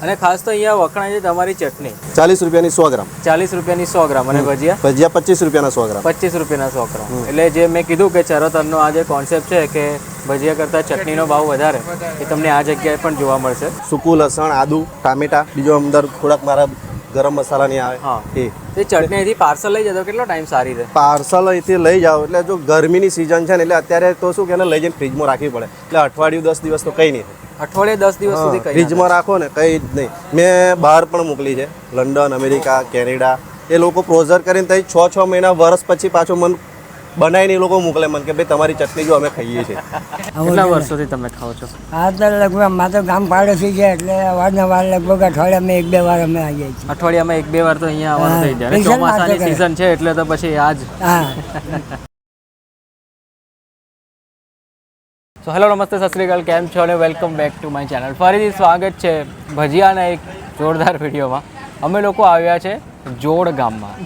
અને ખાસ તો અહીંયા વખણાય છે તમારી ચટણી 40 રૂપિયાની 100 ગ્રામ. 40 રૂપિયાની 100 ગ્રામ. અને ભજીયા 25 રૂપિયાના 100 ગ્રામ. 25 રૂપિયાના 100 ગ્રામ. એટલે જે મેં કીધું કે ચરોતરનો આ જે કોન્સેપ્ટ છે કે ભજીયા કરતાં ચટણીનો ભાવ વધારે એ તમને આ જગ્યાએ પણ જોવા મળશે. સૂકું લસણ, આદુ, ટામેટા, બીજો અંદર થોડાક મારા ગરમ મસાલાની આવે. હા, એ ચટણી અહીંથી પાર્સલ લઈ જતો કેટલો ટાઈમ સારી રહે? પાર્સલ અહીંથી લઈ જાઓ એટલે જો ગરમીની સિઝન છે ને એટલે અત્યારે તો શું કે લઈ જઈને ફ્રીજમાં રાખવી પડે એટલે અઠવાડિયું 10 દિવસ તો કંઈ નહીં થાય. અઠવાડિયે 10 દિવસ સુધી ફ્રીજમાં રાખો ને કંઈ જ નહીં. મેં બહાર પણ મોકલી છે, લંડન, અમેરિકા, કેનેડા. એ લોકો પ્રોઝર કરીને ત્યાં 6 મહિના વર્ષ પછી પાછું મને બનાવીને એ લોકો મોકલે મને કે ભાઈ તમારી ચટણી જો અમે ખાઈએ છીએ. કેટલા વર્ષોથી તમે ખાઓ છો? આ તો લગભગ અમારે તો ગામ પાડોશી છે એટલે અવારનવાર લગભગ અઠવાડિયામાં 1-2 વાર અમે આવીએ છીએ. અઠવાડિયામાં 1-2 વાર તો અહીંયા આવવાનું થઈ જાય. ચોમાસાની સિઝન છે એટલે તો પછી આજ. સો હેલો, નમસ્તે, સત શ્રી અકાલ, કેમ છો અને welcome back to my channel. ફરીથી સ્વાગત છે ભજીયાના એક જોરદાર વિડીયોમાં. અમે લોકો આવ્યા છે જોડ ગામમાં.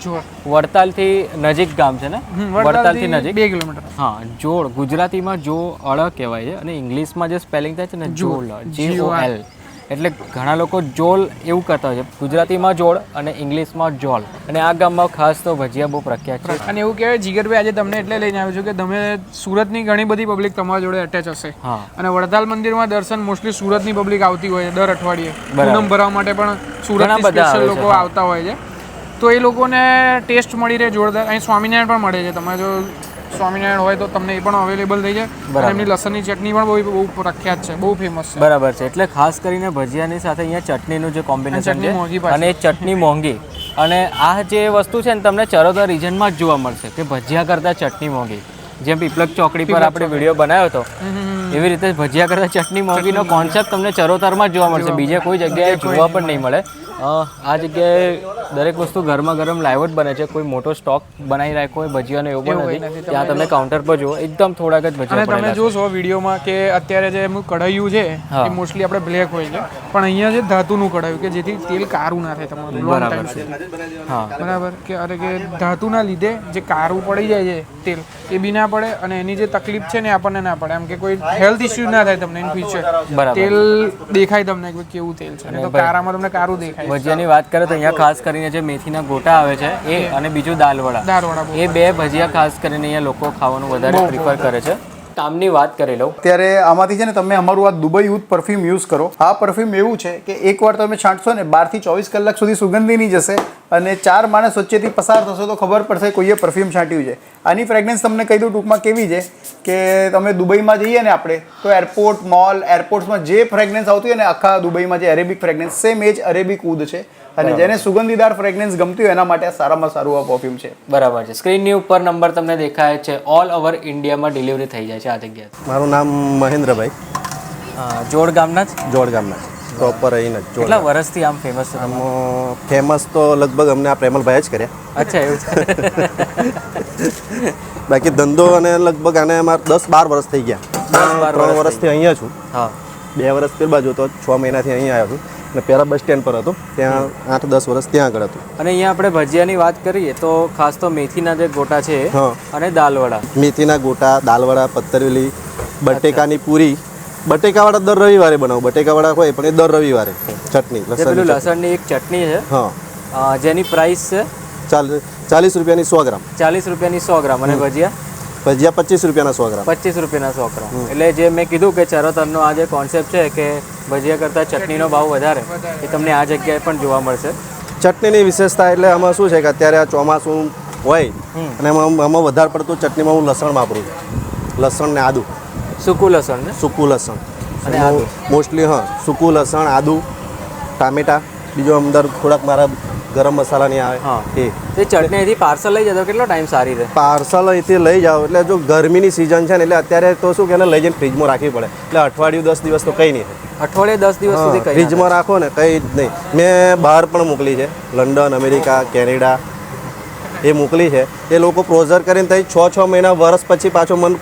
વડતાલથી નજીક ગામ છે ને? વડતાલથી નજીક 2 કિલોમીટર. હા, જોડ ગુજરાતીમાં જો અળ કહેવાય છે અને ઇંગ્લિશમાં જે સ્પેલિંગ થાય છે ને જોલ, JOL, એટલે ઘણા લોકો જોલ એવું કરતા હોય છે. ગુજરાતીમાં જોડ અને ઇંગ્લિશમાં જોલ. અને આ ગામમાં ખાસ તો ભજીયા બહુ પ્રખ્યાત છે. અને એવું કહેવાય જીગરભાઈ આજે તમને એટલે લઈને આવ્યો છું કે તમે સુરતની ઘણી બધી પબ્લિક તમારા જોડે અટેચ હશે. હા. અને વડતાલ મંદિરમાં દર્શન મોસ્ટલી સુરતની પબ્લિક આવતી હોય છે દર અઠવાડિયે. પૂનમ ભરવા માટે પણ સુરતના સ્પેશિયલ લોકો આવતા હોય છે. તો એ લોકોને ટેસ્ટ મળી રહે જોરદાર. અહીં સ્વામિનારાયણ પણ મળે છે. તમારે જો સ્વામિનારાયણ હોય તો તમને એ પણ અવેલેબલ થઈ જાય. અને એમની લસણની ચટણી પણ બહુ પ્રખ્યાત છે, બહુ ફેમસ છે. બરાબર છે. એટલે ખાસ કરીને ભજીયાની સાથે અહીંયા ચટણીનું જે કોમ્બિનેશન છે અને ચટણી મોંઘી. અને આ જે વસ્તુ છે ને તમને ચરોતર રીજનમાં જ જોવા મળશે કે ભજીયા કરતાં ચટણી મોંઘી. જેમ પીપલક ચોકડી પર આપણે વિડીયો બનાવ્યો હતો એવી રીતે ભજીયા કરતાં ચટણી મોંઘીનો કોન્સેપ્ટ તમને ચરોતરમાં જ જોવા મળશે. બીજે કોઈ જગ્યાએ જોવા પણ નહીં મળે. આ જગ્યાએ દરેક વસ્તુ ગરમા ગરમ લાઈવ જ બને છે. કોઈ મોટો સ્ટોક બનાવી રાખ્યો હોય ભજીયાનો એવું પણ નથી. ત્યાં તમે કાઉન્ટર પર જુઓ એકદમ થોડાક જ ભજીયા અને તમે જોશો વિડીયોમાં કે અત્યારે જે કઢાઈયું છે એ મોસ્ટલી આપણે બ્લેક હોય છે, પણ અહીંયા જે ધાતુનું કઢાયું કે જેથી તેલ કારું ના થાય તમારું લોંગ ટાઈમ સુધી. હા, બરાબર. કે અરે કે ધાતુના લીધે જે કારું પડી જાય છે તેલ એ બી ના પડે અને એની જે તકલીફ છે ને આપણને ના પડે. એમ કે કોઈ હેલ્થ ઇસ્યુ ના થાય તમને ઇન ફ્યુચર. તેલ દેખાય તમને કે કેવું તેલ છે, તો કારામાં તમને કારું દેખાય. ભજીયાની વાત કરીએ તો અહીંયા ખાસ કરીને જે મેથીના ગોટા આવે છે એ અને બીજું દાલવડા, એ બે ભજીયા ખાસ કરીને અહીંયા લોકો ખાવાનું વધારે પ્રિફર કરે છે. કામની વાત કરી લઉં ત્યારે આમાંથી છે ને તમે અમારું આ દુબઈ યુથ પરફ્યુમ યુઝ કરો. આ પરફ્યુમ એવું છે કે એકવાર તમે છાંટશો ને 12 થી 24 કલાક સુધી સુગંધી નહીં જશે અને 4 માણસ વચ્ચેથી પસાર થશો તો ખબર પડશે કોઈએ પરફ્યુમ છાંટ્યું છે. આની ફ્રેગ્રન્સ તમને કહી દઉં ટૂંકમાં કેવી છે કે તમે દુબઈમાં જઈએ ને આપણે તો એરપોર્ટ, મોલ, એરપોર્ટ્સમાં જે ફ્રેગ્રન્સ આવતી હોય ને આખા દુબઈમાં જે અરેબિક ફ્રેગ્રન્સ સેમ એ જ અરેબિક ઉદ છે. અને જેને સુગંધીદાર ફ્રેગ્રન્સ ગમતી હોય એના માટે સારામાં સારું આ પરફ્યુમ છે. બરાબર છે. સ્ક્રીનની ઉપર નંબર તમને દેખાય છે. ઓલ ઓવર ઇન્ડિયામાં ડિલિવરી થઈ જાય છે આ જગ્યાએ. મારું નામ મહેન્દ્રભાઈ. જોડ ગામના જ? જોડ ગામના પ્રોપર અહીં જ. કેટલા વર્ષથી આમ ફેમસ છે? આમ ફેમસ તો લગભગ અમને આ પ્રેમલભાઈ જ કર્યા. અચ્છા, એવું છે. બાકી ધંધો અને લગભગ આને અમારે 10-12 વર્ષ થઈ ગયા. 3 વર્ષથી અહીંયા છું. હા, 2 વર્ષ પેલા બાજુ તો 6 મહિનાથી અહીંયા આવ્યો છું. અને પહેલાં બસ સ્ટેન્ડ પર હતો, ત્યાં 8-10 વર્ષ ત્યાં આગળ હતું. અને અહીંયા આપણે ભજીયાની વાત કરીએ તો ખાસ તો મેથીના જે ગોટા છે અને દાલવડા. મેથીના ગોટા, દાલવડા, પત્તરવેલી, બટેકાની પૂરી. બટેકાવાળા દર રવિવારે બનાવું. બટેકાવાળા હોય પણ એ દર રવિવારે ચટણી લસણની એક ચટણી છે. હા, જેની પ્રાઇસ છે 40 રૂપિયાની 100 ગ્રામ. 40 રૂપિયાની 100 ગ્રામ. અને ભજીયા 25 રૂપિયાના 100 ગ્રામ. 25 રૂપિયાના 100 ગ્રામ. એટલે જે મેં કીધું કે ચરોતરનો આ જે કોન્સેપ્ટ છે કે ભજીયા કરતાં ચટણીનો ભાવ વધારે એ તમને આ જગ્યાએ પણ જોવા મળશે. ચટણીની વિશેષતા એટલે આમાં શું છે કે અત્યારે આ ચોમાસું હોય અને આમાં વધારે પડતું ચટણીમાં હું લસણ વાપરું છું. લસણ ને આદુ. સૂકું લસણ ને? સૂકું લસણ અને આદુ મોસ્ટલી. હા, સૂકું લસણ, આદુ, ટામેટા, બીજો અંદર થોડાક મારા ગરમ મસાલાની આવે. હા, એ ચટણી અહીંથી પાર્સલ લઈ જતો કેટલો ટાઈમ સારી રહે? પાર્સલ અહીંથી લઈ જાઓ એટલે જો ગરમીની સિઝન છે ને એટલે અત્યારે તો શું કે લઈ જઈને ફ્રીજમાં રાખવી પડે એટલે અઠવાડિયું 10 દિવસ તો કંઈ નહીં થાય. અઠવાડિયે 10 દિવસ સુધી ફ્રીજમાં રાખો ને કંઈ જ નહીં. મેં બહાર પણ મોકલી છે, લંડન, અમેરિકા, કેનેડા એ મોકલી છે. એ લોકો પ્રોઝર કરીને ત્યાં 6 મહિના વર્ષ પછી પાછું મને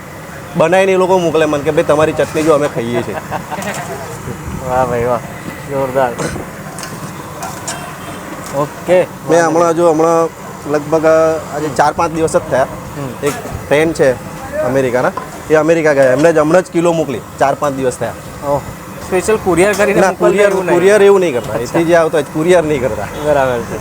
બનાવીને એ લોકો મોકલે મને કે ભાઈ તમારી ચટણી જો અમે ખાઈએ છીએ. વાહ ભાઈ વાહ, જોરદાર. ઓકે. મેં હમણાં લગભગ આજે 4-5 દિવસ જ થયા. એક ફ્રેન્ડ છે અમેરિકાના, એ અમેરિકા ગયા, એમને જ હમણાં જ કિલો મોકલી. 4-5 દિવસ થયા. સ્પેશિયલ કુરિયર કરીને ના મોકલતા એવું નહીં. કુરિયર એવું નહીં કરતા, એથી જે આવતો કુરિયર નહીં કરતા. બરાબર છે.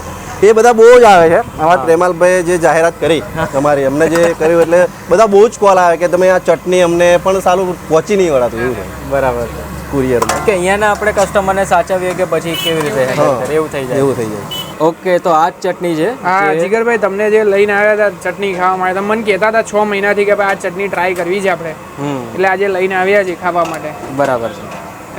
એ બધા બહુ જ આવે છે. અમારા પ્રેમાલભાઈ જે જાહેરાત કરી તમારી, અમને જે કર્યું એટલે બધા બહુ જ કોલ આવે કે તમે આ ચટણી અમને પણ સારું પહોંચી નહીં વળાતું એવું છે બરાબર છે કુરિયરમાં. કે અહીંયાના આપણે કસ્ટમરને સાચવીએ કે પછી કેવી રીતે handle હા. કરીએ, એવું થઈ જાય. એવું થઈ જાય. ઓકે, તો આ જ ચટણી છે હા જે- જીગરભાઈ તમને જે લઈને આવ્યા હતા ચટણી ખાવા માટે, તમે મને કહેતા હતા 6 મહિનાથી કે ભાઈ આ ચટણી ટ્રાય કરવી છે આપણે, હમ એટલે આજે લઈને આવ્યા છે ખાવા માટે. બરાબર છે.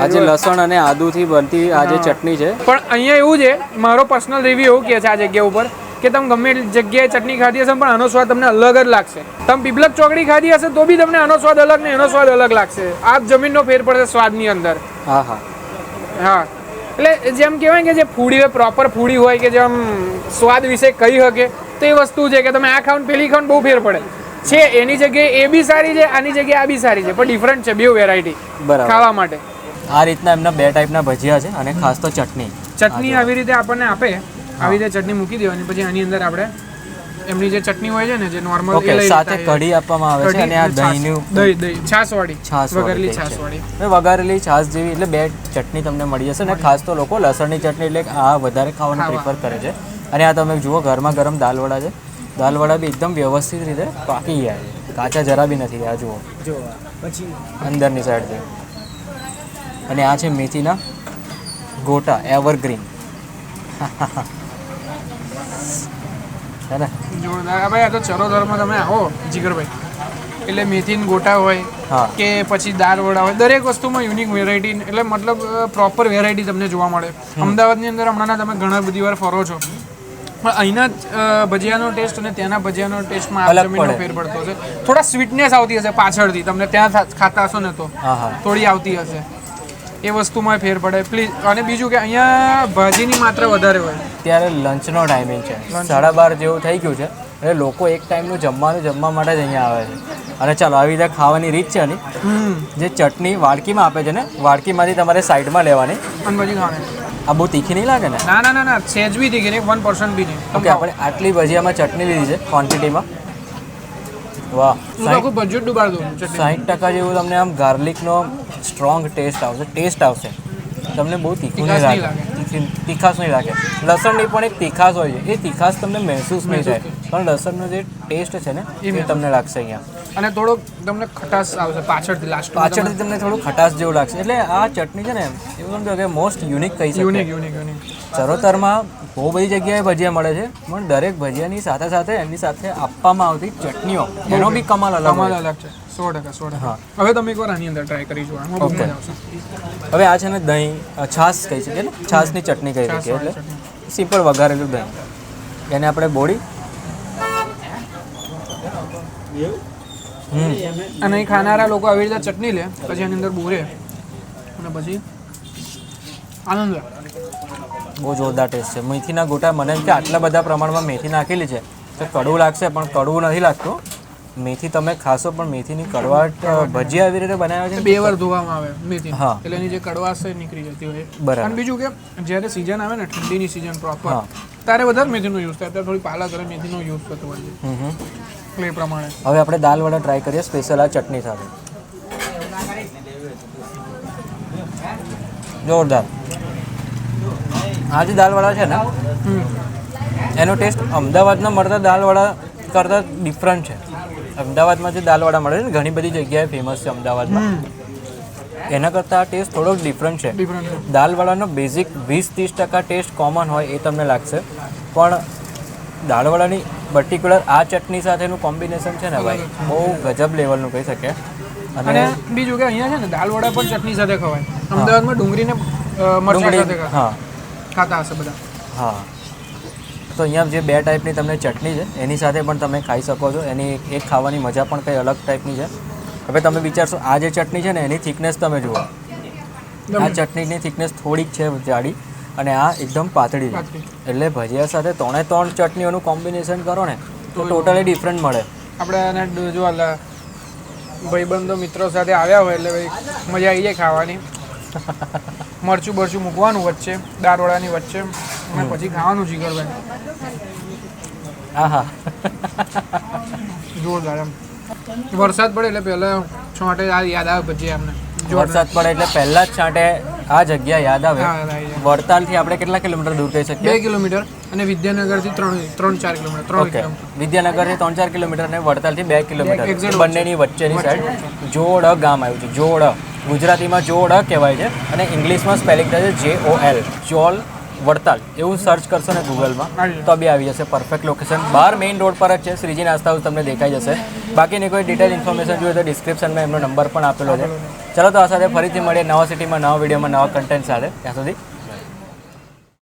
આ જે લસણ અને આદુથી બનતી આ જે ચટણી છે, પણ અહીંયા એવું છે, મારો પર્સનલ રિવ્યુ એવું કહે છે આ જગ્યા ઉપર કે તમે ગમે એટલી જગ્યાએ ચટણી ખાધી હશે પણ આનો સ્વાદ તમને અલગ જ લાગશે. તમે પીપલક ચોકડી ખાધી હશે તો બી તમને આનો સ્વાદ અલગ ને એનો સ્વાદ અલગ લાગશે. આ જમીનનો ફેર પડશે સ્વાદની અંદર. હા હા હા, એટલે જેમ કહેવાય કે જે ફૂડી હોય, પ્રોપર ફૂડી હોય કે જેમ સ્વાદ વિશે કહી શકે તો એ વસ્તુ છે કે તમે આ ખાવ ને પેલી ખાવ ને બહુ ફેર પડે છે. એની જગ્યાએ એ બી સારી છે, આની જગ્યાએ આ બી સારી છે, પણ ડિફરન્ટ છે બે વેરાયટી બરાબર. ખાવા માટે. આ રીતના એમના બે ટાઈપના ભજીયા છે અને ખાસ તો ચટણી. ચટણી આવી રીતે આપણને આપે, આવી રીતે ચટણી મૂકી દેવાની, પછી આની અંદર આપણે એમની જે ચટણી હોય છે ને જે નોર્મલ ઓકે, સાથે કઢી આપવામાં આવે છે અને આ દહીંનું દહીં છાસવાળી છાસવાળી વઘારેલી દહીં છે. છાસવાળી. હવે વઘારેલી છાશ જેવી એટલે બે ચટણી તમને મળી જશે અને ખાસ તો લોકો લસણની ચટણી એટલે આ વધારે ખાવાનું પ્રિફર કરે છે. અને આ તમે જુઓ ગરમા ગરમ દાલવડા છે. દાલવડા બી એકદમ વ્યવસ્થિત રીતે પાકી ગયા છે, કાચા જરા બી નથી. આ જુઓ પછી અંદરની સાઈડથી. અને આ છે મેથીના ગોટા એવરગ્રીન. હે ને? જોરદાર. હા ભાઈ, આ તો ચરોતરમાં તમે આવો જીગરભાઈ એટલે મેથીન ગોટા હોય હા કે પછી દાળ વડા હોય, દરેક વસ્તુમાં યુનિક વેરાયટી, એટલે મતલબ પ્રોપર વેરાયટી તમને જોવા મળે. અમદાવાદની અંદર હમણાંના તમે ઘણા બધી વાર ફરો છો, પણ અહીંના ભજીયાનો ટેસ્ટ અને ત્યાંના ભજીયાનો ટેસ્ટમાં અલગ જમીનનો પડે. ફેર પડતો હશે. થોડા સ્વીટનેસ આવતી હશે પાછળથી, તમને ત્યાં ખાતા હશો ને તો હા હા થોડી આવતી હશે, એ વસ્તુમાં ફેર પડે પ્લીઝ. અને બીજું કે અહીંયા ભાજીની માત્રા વધારે હોય. અત્યારે લંચનો ટાઈમિંગ છે, 12:30 જેવું થઈ ગયું છે એટલે લોકો એક ટાઈમનું જમવાનું જમવા માટે જ અહીંયા આવે છે. અને ચાલો આવી રીતે ખાવાની રીત છે આની. જે ચટણી વાડકીમાં આપે છે ને, વાડકીમાંથી તમારે સાઈડમાં લેવાની. અને પછી ખાવાની. આ બહુ તીખી નહીં લાગે ને? ના ના ના ના, સેજ બી થઈ ગઈ 1% બી નહીં. ઓકે, આપણે આટલી ભજીયામાં ચટણી લીધી છે ક્વોન્ટિટીમાં. વાહ, હું તો આખું બજેટ ડુબાડ દઉં છું ચટણી. 60% જેવું તમને આમ ગાર્લિકનો સ્ટ્રોંગ ટેસ્ટ આવશે. તમને બહુ તીખું નહીં તીખાશ લાગે, નહીં તીખાશ નહીં લાગે. લસણની પણ એક તીખાશ હોય છે, એ તીખાશ તમને મહેસૂસ નહીં થાય, પણ લસણનો જે ટેસ્ટ છે ને એ તમને લાગશે અહીંયા. અને થોડોક તમને ખટાશ આવશે પાછળથી લાસ્ટ. પાછળથી તમને થોડું ખટાશ જેવું લાગશે. એટલે આ ચટણી છે ને એવું સમજો કે મોસ્ટ યુનિક કહી યુનિક શકાય. Unique unique. ચરોતરમાં બહુ બધી જગ્યાએ ભજીયા મળે છે, પણ દરેક ભજીયાની સાથે સાથે એની સાથે આપવામાં આવતી ચટણીઓ એનો બી કમાલ અલગ કમાલ હોય. અલગ છે 100%. હા. હવે તમે એકવાર આની અંદર ટ્રાય કરી જુઓ, આમાં બહુ Okay. મજા આવશે. હવે આ છે ને દહીં છાશ કહી શકીએ ને, છાશની ચટણી કહી શકીએ. એટલે સિમ્પલ વઘારેલું દહીં, એને આપણે બોળી અને અહીં ખાનારા લોકો આવી રીતે ચટણી લે, પછી એની અંદર બોરે અને પછી આનંદ લે. બહુ જોરદાર ટેસ્ટ છે. મેથીના ગોટા મને એમ કે આટલા બધા પ્રમાણમાં મેથી નાખેલી છે તો કડવું લાગશે, પણ કડવું નથી લાગતું. મેથી તમે ખાશો પણ મેથીની કડવાટ ભજીયા એવી રીતે બનાવ્યા છે ને, 2 વાર ધોવામાં આવે મેથી, હા. એટલે એની જે કડવાશ છે એ નીકળી જતી હોય. બરાબર. અને બીજું કે જ્યારે સિઝન આવે ને ઠંડીની સિઝન પ્રોપર, હા. ત્યારે વધારે મેથીનો યુઝ થાય, ત્યારે થોડી પાલા કરે મેથીનો યુઝ થતો હોય છે. હમ. એટલે એ પ્રમાણે હવે આપણે દાલ વડા ટ્રાય કરીએ સ્પેશિયલ આ ચટણી સાથે. જોરદાર. આ જે દાલવડા છે ને એનો ટેસ્ટ અમદાવાદના મળતા દાલવડા કરતાં ડિફરન્ટ છે. અમદાવાદમાં જે દાલવડા મળે છે ને ઘણી બધી જગ્યાએ ફેમસ છે અમદાવાદમાં, એના કરતાં આ ટેસ્ટ થોડોક ડિફરન્ટ છે. ડિફરન્ટ છે. દાલવડાનો બેઝિક 20-30% ટેસ્ટ કોમન હોય એ તમને લાગશે, પણ દાળવડાની પર્ટિક્યુલર આ ચટણી સાથેનું કોમ્બિનેશન છે ને ભાઈ બહુ ગજબ લેવલનું કહી શકે. અને બીજું કે અહીંયા છે ને દાલ વડા પણ ચટણી સાથે ખવાય. અમદાવાદમાં ડુંગળીને મરચાં સાથે હા ખાતા હશે બધા. હા, તો અહીંયા જે બે ટાઈપની તમને ચટણી છે એની સાથે પણ તમે ખાઈ શકો છો. એની એક ખાવાની મજા પણ કંઈ અલગ ટાઈપની છે. હવે તમે વિચારશો આ જે ચટણી છે ને એની થિકનેસ તમે જુઓ. આ ચટણીની થિકનેસ થોડીક છે જાડી અને આ એકદમ પાતળી છે. એટલે ભજીયા સાથે 3 ચટણીઓનું કોમ્બિનેશન કરો ને તો ટોટલી ડિફરન્ટ મળે. આપણે આને જો ભાઈબંધો મિત્રો સાથે આવ્યા હોય એટલે ભાઈ મજા આવી જાય ખાવાની. મરચું બરચું મૂકવાનું વચ્ચે, દાળવડાની વચ્ચે, અને પછી ખાવાનું જીગરભાઈ. હા હા જોરદાર એમ. વરસાદ પડે એટલે પહેલાં છોટે યાદ આવે ભજીયા અમને. વરસાદ પડે એટલે પહેલા જ છાંટે આ જગ્યા યાદ આવે. હા, આવી જાય. વડતાલથી આપણે કેટલા કિલોમીટર દૂર કહી શકીએ? 2 કિલોમીટર અને વિદ્યાનગરથી 3-4 કિલોમીટર 3 ઓકે, કિલોમીટર વિદ્યાનગરથી 3-4 કિલોમીટર અને વડતાલથી 2 કિલોમીટર exact બંનેની વચ્ચેની સાઈડ જોડ ગામ આવ્યું છે. જોડ ગુજરાતીમાં જોડ કહેવાય છે અને ઇંગ્લિશમાં સ્પેલિંગ થાય છે JOL, જોલ વડતાલ એવું સર્ચ કરશો ને ગૂગલમાં તો બી આવી જશે. પરફેક્ટ લોકેશન બહાર મેઇન રોડ પર જ છે. શ્રીજી નાસ્તા હાઉસ તમને દેખાઈ જશે. બાકીની કોઈ ડિટેલ ઇન્ફોર્મેશન જોઈએ તો ડિસ્ક્રિપ્શનમાં એમનો નંબર પણ આપેલો છે. ચલો તો આ સાથે ફરીથી મળીએ નવા સિટીમાં નવા વિડીયોમાં નવા કન્ટેન્ટ સાથે. ત્યાં સુધી